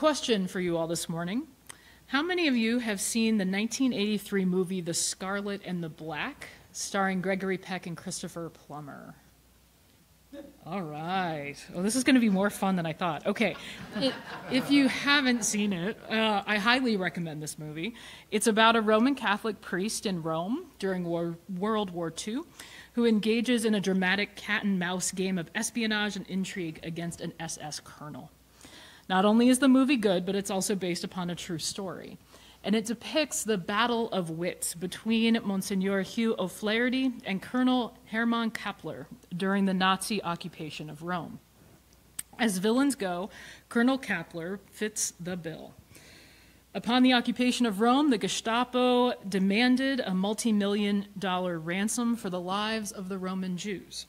question for you all this morning. How many of you have seen the 1983 movie The Scarlet and the Black, starring Gregory Peck and Christopher Plummer? All right. Well, this is going to be more fun than I thought. Okay. If you haven't seen it, I highly recommend this movie. It's about a Roman Catholic priest in Rome during World War II who engages in a dramatic cat-and-mouse game of espionage and intrigue against an SS colonel. Not only is the movie good, but it's also based upon a true story. And it depicts the battle of wits between Monsignor Hugh O'Flaherty and Colonel Hermann Kappler during the Nazi occupation of Rome. As villains go, Colonel Kappler fits the bill. Upon the occupation of Rome, the Gestapo demanded a multi-million-dollar ransom for the lives of the Roman Jews.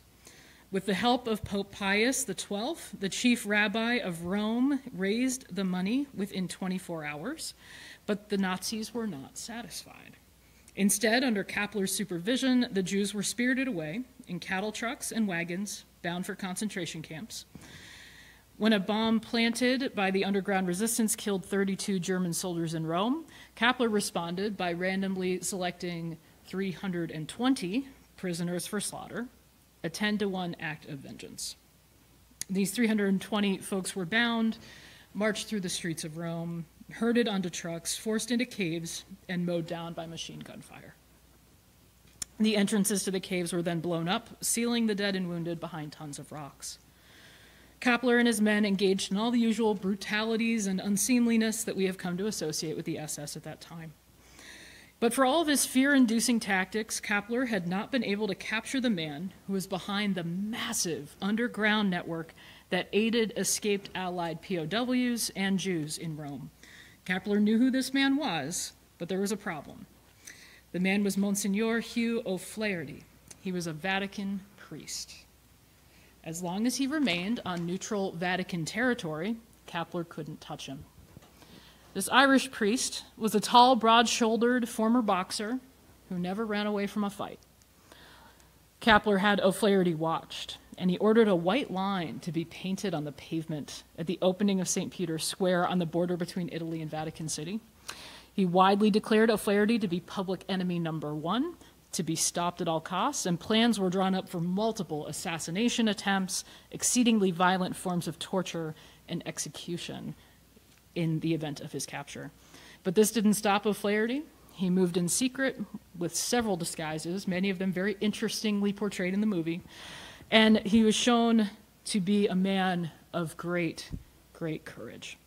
With the help of Pope Pius XII, the chief rabbi of Rome raised the money within 24 hours, but the Nazis were not satisfied. Instead, under Kappler's supervision, the Jews were spirited away in cattle trucks and wagons bound for concentration camps. When a bomb planted by the underground resistance killed 32 German soldiers in Rome, Kappler responded by randomly selecting 320 prisoners for slaughter, a 10-to-1 act of vengeance. These 320 folks were bound, marched through the streets of Rome, herded onto trucks, forced into caves, and mowed down by machine gun fire. The entrances to the caves were then blown up, sealing the dead and wounded behind tons of rocks. Kappler and his men engaged in all the usual brutalities and unseemliness that we have come to associate with the SS at that time. But for all of his fear-inducing tactics, Kappler had not been able to capture the man who was behind the massive underground network that aided escaped Allied POWs and Jews in Rome. Kappler knew who this man was, but there was a problem. The man was Monsignor Hugh O'Flaherty. He was a Vatican priest. As long as he remained on neutral Vatican territory, Kappler couldn't touch him. This Irish priest was a tall, broad-shouldered former boxer who never ran away from a fight. Kappler had O'Flaherty watched, and he ordered a white line to be painted on the pavement at the opening of St. Peter's Square on the border between Italy and Vatican City. He widely declared O'Flaherty to be public enemy number one, to be stopped at all costs, and plans were drawn up for multiple assassination attempts, exceedingly violent forms of torture, and execution in the event of his capture. But this didn't stop O'Flaherty. He moved in secret with several disguises, many of them very interestingly portrayed in the movie, and he was shown to be a man of great, great courage.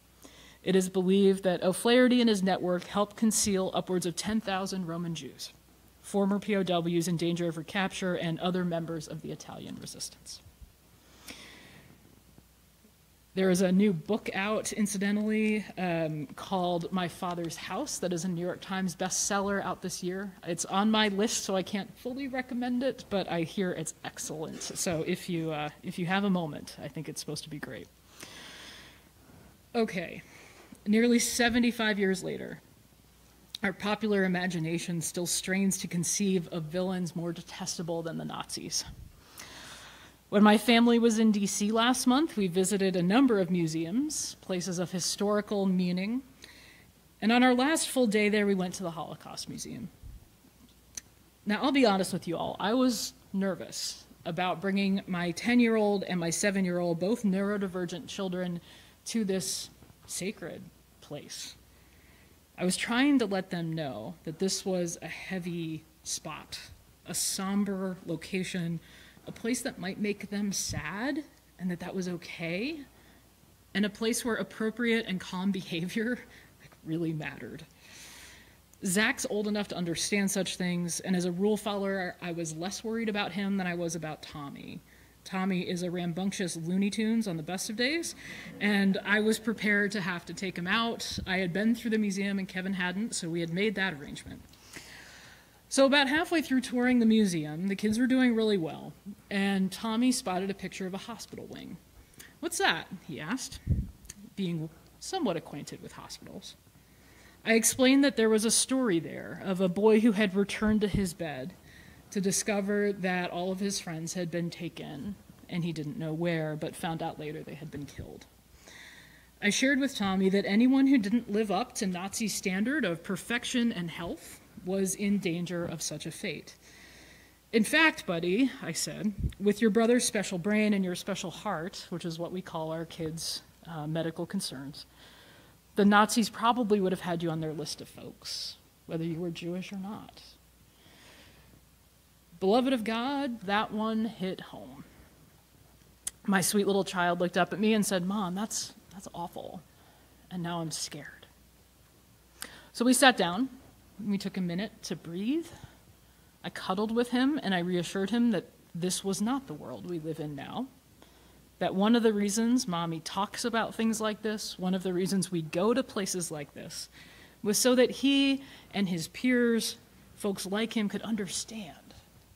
It is believed that O'Flaherty and his network helped conceal upwards of 10,000 Roman Jews, former POWs in danger of recapture, and other members of the Italian resistance. There is a new book out, incidentally, called My Father's House that is a New York Times bestseller out this year. It's on my list, so I can't fully recommend it, but I hear it's excellent. So if you have a moment, I think it's supposed to be great. Okay, nearly 75 years later, our popular imagination still strains to conceive of villains more detestable than the Nazis. When my family was in DC last month, we visited a number of museums, places of historical meaning, and on our last full day there, we went to the Holocaust Museum. Now, I'll be honest with you all, I was nervous about bringing my 10-year-old and my 7-year-old, both neurodivergent children, to this sacred place. I was trying to let them know that this was a heavy spot, a somber location, a place that might make them sad, and that was okay, and a place where appropriate and calm behavior really mattered. Zach's old enough to understand such things, and as a rule follower, I was less worried about him than I was about Tommy. Tommy is a rambunctious Looney Tunes on the best of days, and I was prepared to have to take him out. I had been through the museum and Kevin hadn't, so we had made that arrangement. So about halfway through touring the museum, the kids were doing really well, and Tommy spotted a picture of a hospital wing. "What's that?" he asked, being somewhat acquainted with hospitals. I explained that there was a story there of a boy who had returned to his bed to discover that all of his friends had been taken, and he didn't know where, but found out later they had been killed. I shared with Tommy that anyone who didn't live up to Nazi standard of perfection and health was in danger of such a fate. In fact, buddy, I said, with your brother's special brain and your special heart, which is what we call our kids' medical concerns, the Nazis probably would have had you on their list of folks, whether you were Jewish or not. Beloved of God, that one hit home. My sweet little child looked up at me and said, Mom, that's awful, and now I'm scared. So we sat down, and we took a minute to breathe. I cuddled with him, and I reassured him that this was not the world we live in now, that one of the reasons Mommy talks about things like this, one of the reasons we go to places like this, was so that he and his peers, folks like him, could understand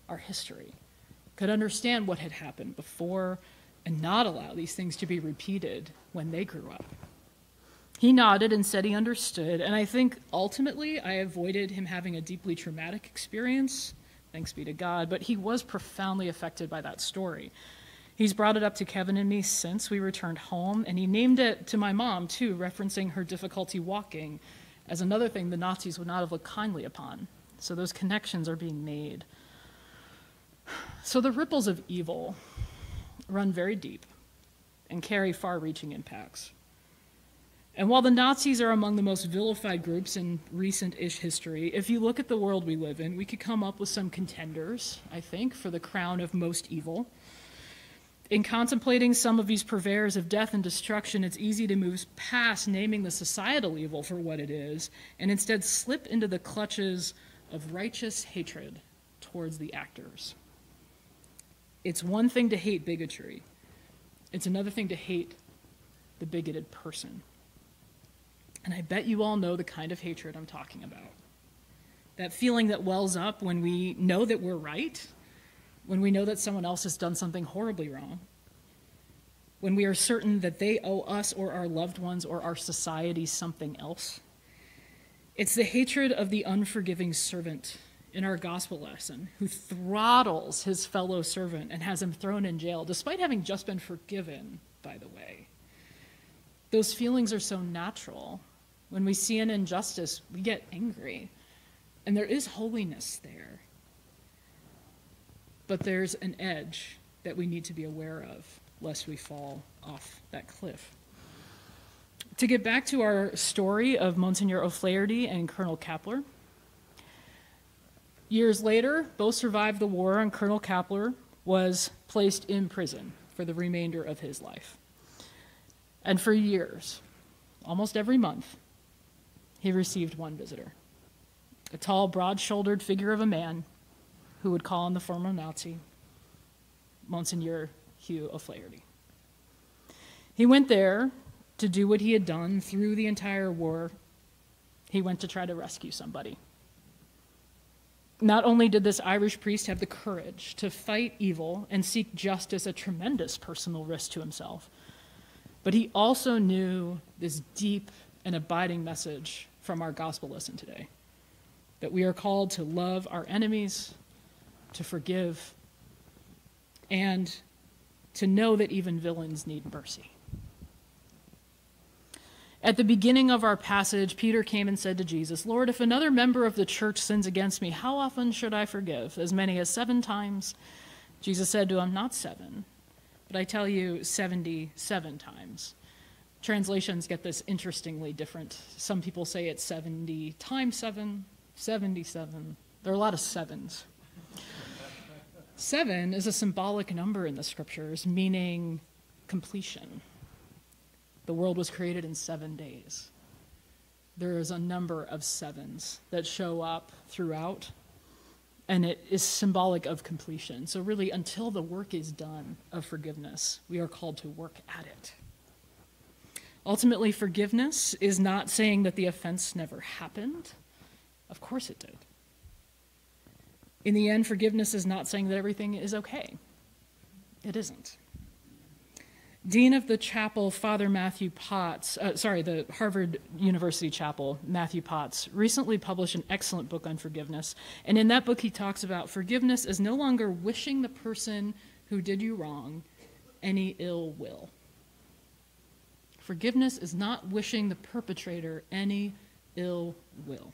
our history, could understand what had happened before, and not allow these things to be repeated when they grew up. He nodded and said he understood, and I think ultimately I avoided him having a deeply traumatic experience, thanks be to God, but he was profoundly affected by that story. He's brought it up to Kevin and me since we returned home, and he named it to my mom, too, referencing her difficulty walking as another thing the Nazis would not have looked kindly upon. So those connections are being made. So the ripples of evil run very deep and carry far-reaching impacts. And while the Nazis are among the most vilified groups in recent-ish history, if you look at the world we live in, we could come up with some contenders, I think, for the crown of most evil. In contemplating some of these purveyors of death and destruction, it's easy to move past naming the societal evil for what it is, and instead slip into the clutches of righteous hatred towards the actors. It's one thing to hate bigotry. It's another thing to hate the bigoted person. And I bet you all know the kind of hatred I'm talking about. That feeling that wells up when we know that we're right, when we know that someone else has done something horribly wrong, when we are certain that they owe us or our loved ones or our society something else. It's the hatred of the unforgiving servant in our gospel lesson who throttles his fellow servant and has him thrown in jail, despite having just been forgiven, by the way. Those feelings are so natural. When we see an injustice, we get angry. And there is holiness there. But there's an edge that we need to be aware of, lest we fall off that cliff. To get back to our story of Monsignor O'Flaherty and Colonel Kapler, years later, both survived the war, and Colonel Kapler was placed in prison for the remainder of his life. And for years, almost every month, he received one visitor, a tall, broad-shouldered figure of a man who would call on the former Nazi, Monsignor Hugh O'Flaherty. He went there to do what he had done through the entire war. He went to try to rescue somebody. Not only did this Irish priest have the courage to fight evil and seek justice at tremendous personal risk to himself, but he also knew this deep and abiding message from our gospel lesson today, that we are called to love our enemies, to forgive, and to know that even villains need mercy. At the beginning of our passage, Peter came and said to Jesus, Lord, if another member of the church sins against me, how often should I forgive? As many as 7 times? Jesus said to him, not 7, but I tell you 77 times. Translations get this interestingly different. Some people say it's 70 times 7, 77. There are a lot of 7s. 7 is a symbolic number in the scriptures, meaning completion. The world was created in 7 days. There is a number of 7s that show up throughout, and it is symbolic of completion. So really, until the work is done of forgiveness, we are called to work at it. Ultimately, forgiveness is not saying that the offense never happened. Of course it did. In the end, forgiveness is not saying that everything is okay. It isn't. Dean of the Chapel, Father Matthew Potts, the Harvard University Chapel, Matthew Potts, recently published an excellent book on forgiveness. And in that book, he talks about forgiveness as no longer wishing the person who did you wrong any ill will. Forgiveness is not wishing the perpetrator any ill will.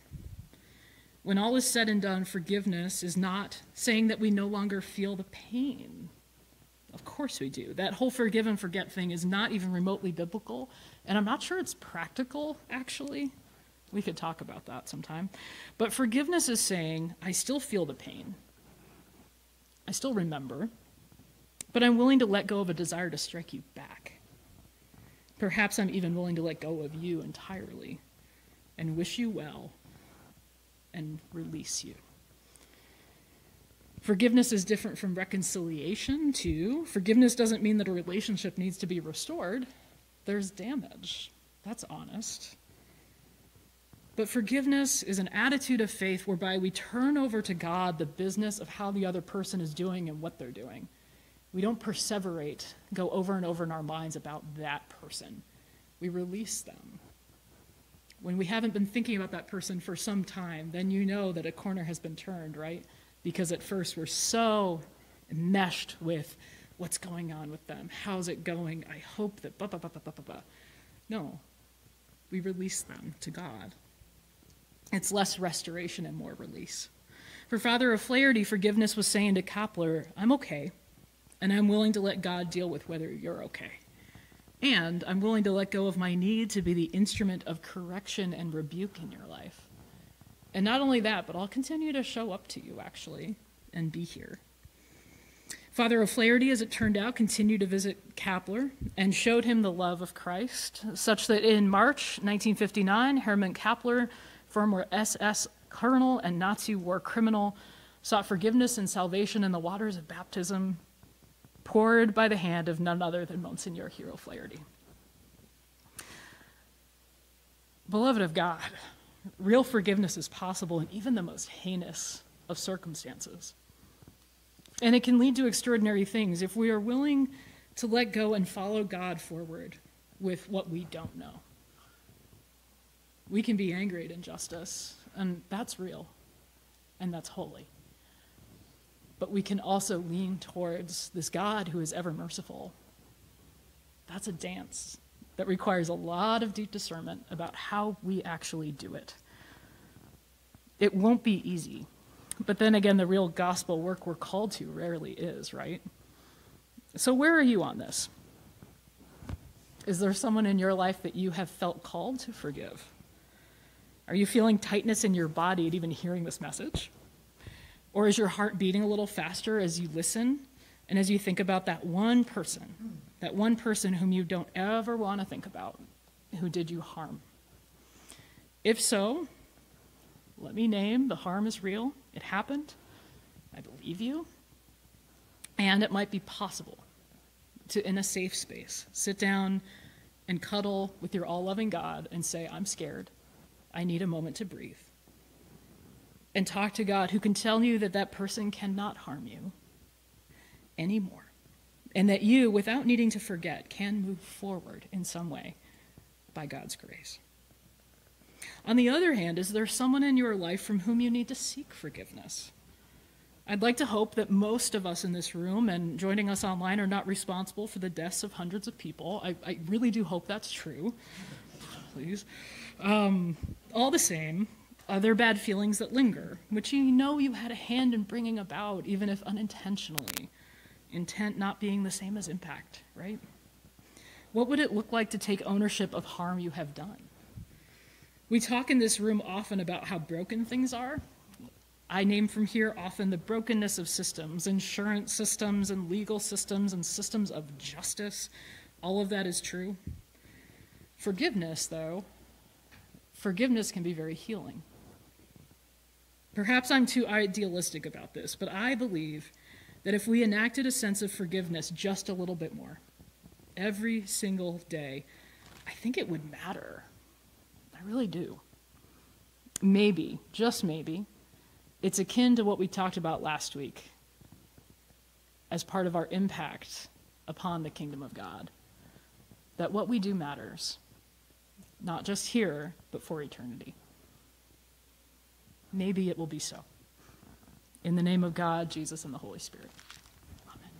When all is said and done, forgiveness is not saying that we no longer feel the pain. Of course we do. That whole forgive and forget thing is not even remotely biblical, and I'm not sure it's practical, actually. We could talk about that sometime. But forgiveness is saying, I still feel the pain. I still remember, but I'm willing to let go of a desire to strike you back. Perhaps I'm even willing to let go of you entirely and wish you well and release you. Forgiveness is different from reconciliation, too. Forgiveness doesn't mean that a relationship needs to be restored. There's damage. That's honest. But forgiveness is an attitude of faith whereby we turn over to God the business of how the other person is doing and what they're doing. We don't perseverate, go over and over in our minds about that person. We release them. When we haven't been thinking about that person for some time, then you know that a corner has been turned, right? Because at first we're so enmeshed with what's going on with them. How's it going? I hope that blah, blah, blah, blah, blah, blah. No, we release them to God. It's less restoration and more release. For Father O'Flaherty, forgiveness was saying to Kapler, I'm okay, and I'm willing to let God deal with whether you're okay. And I'm willing to let go of my need to be the instrument of correction and rebuke in your life. And not only that, but I'll continue to show up to you, actually, and be here. Father O'Flaherty, as it turned out, continued to visit Kapler and showed him the love of Christ, such that in March 1959, Hermann Kapler, former SS colonel and Nazi war criminal, sought forgiveness and salvation in the waters of baptism poured by the hand of none other than Monsignor Hero Flaherty. Beloved of God, real forgiveness is possible in even the most heinous of circumstances. And it can lead to extraordinary things if we are willing to let go and follow God forward with what we don't know. We can be angry at injustice, and that's real, and that's holy. But we can also lean towards this God who is ever merciful. That's a dance that requires a lot of deep discernment about how we actually do it. It won't be easy. But then again, the real gospel work we're called to rarely is, right? So where are you on this? Is there someone in your life that you have felt called to forgive? Are you feeling tightness in your body at even hearing this message? Or is your heart beating a little faster as you listen and as you think about that one person whom you don't ever want to think about, who did you harm? If so, let me name the harm is real. It happened. I believe you. And it might be possible to, in a safe space, sit down and cuddle with your all-loving God and say, I'm scared. I need a moment to breathe. And talk to God, who can tell you that that person cannot harm you anymore. And that you, without needing to forget, can move forward in some way by God's grace. On the other hand, is there someone in your life from whom you need to seek forgiveness? I'd like to hope that most of us in this room and joining us online are not responsible for the deaths of hundreds of people. I really do hope that's true. Please. All the same, are there bad feelings that linger, which you know you had a hand in bringing about, even if unintentionally? Intent not being the same as impact, right? What would it look like to take ownership of harm you have done? We talk in this room often about how broken things are. I name from here often the brokenness of systems, insurance systems and legal systems and systems of justice. All of that is true. Forgiveness, though, forgiveness can be very healing. Perhaps I'm too idealistic about this, but I believe that if we enacted a sense of forgiveness just a little bit more, every single day, I think it would matter. I really do. Maybe, just maybe, it's akin to what we talked about last week as part of our impact upon the kingdom of God, that what we do matters, not just here, but for eternity. Maybe it will be so. In the name of God, Jesus, and the Holy Spirit. Amen.